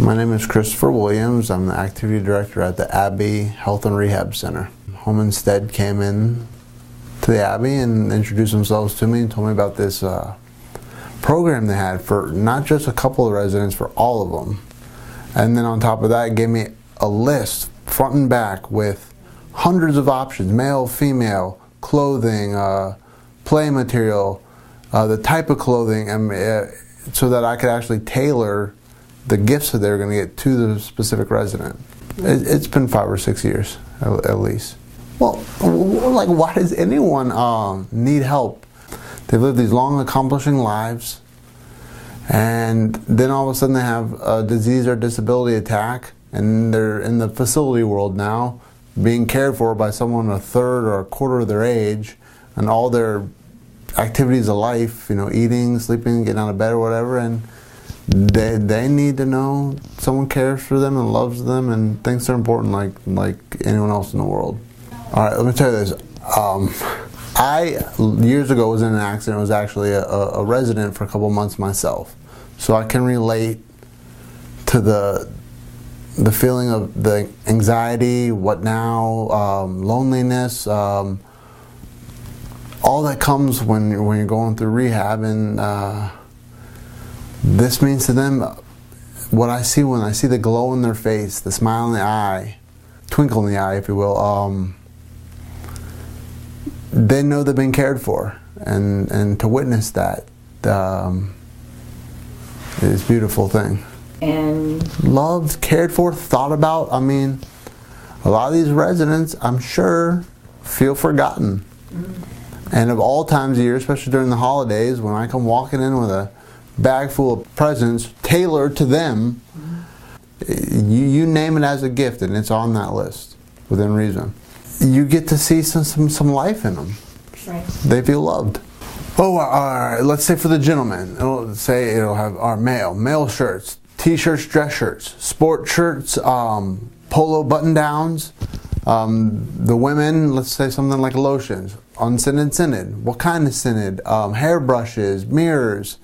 My name is Christopher Williams. I'm the Activity Director at the Abbey Health and Rehab Center. Home Instead came in to the Abbey and introduced themselves to me and told me about this program they had for not just a couple of residents, for all of them. And then on top of that, it gave me a list front and back with hundreds of options: male, female, clothing, play material, the type of clothing, so that I could actually tailor the gifts that they're going to get to the specific resident. It's been 5 or 6 years at least. Well, like, why does anyone need help? They live these long, accomplishing lives, and then all of a sudden they have a disease or disability attack, and they're in the facility world now, being cared for by someone a third or a quarter of their age, and all their activities of life, eating, sleeping, getting out of bed or whatever, and they need to know someone cares for them and loves them and thinks they're important like anyone else in the world. All right, let me tell you this. I, years ago, was in an accident. I was actually a resident for a couple months myself. So I can relate to the feeling of the anxiety, what now, loneliness, all that comes when you're going through rehab. And this means to them what I see when I see the glow in their face, the smile in the eye, twinkle in the eye, if you will. They know they've been cared for, and to witness that is a beautiful thing. And loved, cared for, thought about. I mean, a lot of these residents, I'm sure, feel forgotten. Mm-hmm. And of all times of year, especially during the holidays, when I come walking in with a bag full of presents tailored to them, mm-hmm. you name it as a gift, and it's on that list within reason. You get to see some life in them. Right. They feel loved. Oh, all right. Let's say for the gentleman, it'll have our male shirts, t-shirts, dress shirts, sport shirts, polo button downs. The women, let's say something like lotions, unscented, scented. What kind of scented? Hair brushes, mirrors,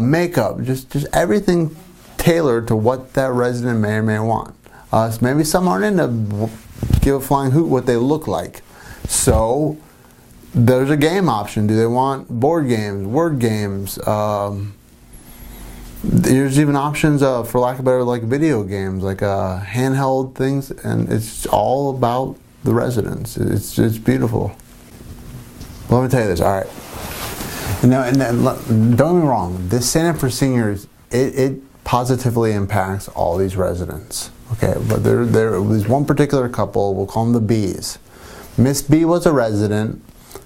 makeup, just everything tailored to what that resident may or may want. Maybe some aren't into give a flying hoot what they look like. So there's a game option. Do they want board games, word games? There's even options, for lack of better, like video games, like handheld things, and it's all about the residents. It's beautiful. Well, let me tell you this. All right. And don't get me wrong. This Center for Seniors, it positively impacts all these residents. Okay, but there was one particular couple, we'll call them the B's. Miss B was a resident,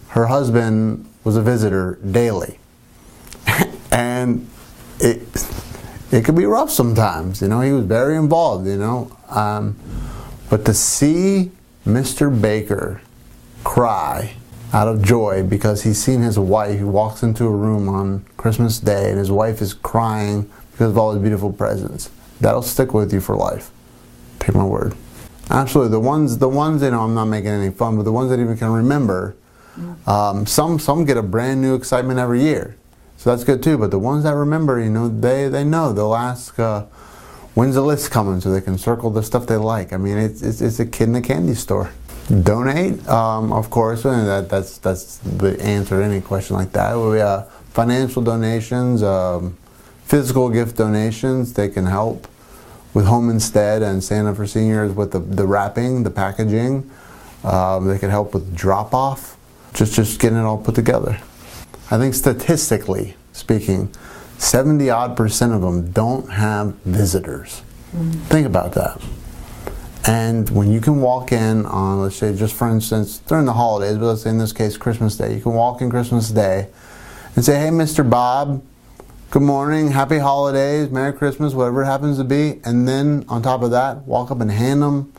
her husband was a visitor daily. And it could be rough sometimes, he was very involved, but to see Mr. Baker cry out of joy because he's seen his wife, he walks into a room on Christmas Day and his wife is crying because of all his beautiful presents, that'll stick with you for life. Take my word. Absolutely. The ones I'm not making any fun, but the ones that even can remember, some get a brand new excitement every year. So that's good too. But the ones that remember, they know. They'll ask, when's the list coming, so they can circle the stuff they like. I mean, it's a kid in a candy store. Donate, of course, and that's the answer to any question like that. We financial donations, physical gift donations, they can help with Home Instead and Santa for Seniors with the wrapping, the packaging. They can help with drop-off, just getting it all put together. I think statistically speaking, 70% of them don't have visitors. Mm-hmm. Think about that. And when you can walk in on, let's say, just for instance, during the holidays, but let's say in this case Christmas Day, you can walk in Christmas Day and say, hey, Mr. Bob, good morning, happy holidays, Merry Christmas, whatever it happens to be. And then on top of that, walk up and hand them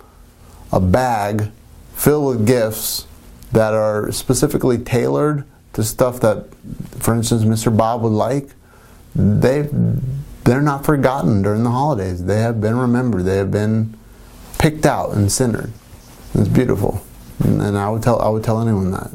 a bag filled with gifts that are specifically tailored to stuff that, for instance, Mr. Bob would like. They're not forgotten during the holidays. They have been remembered. They have been picked out and centered. It's beautiful. And I would tell anyone that.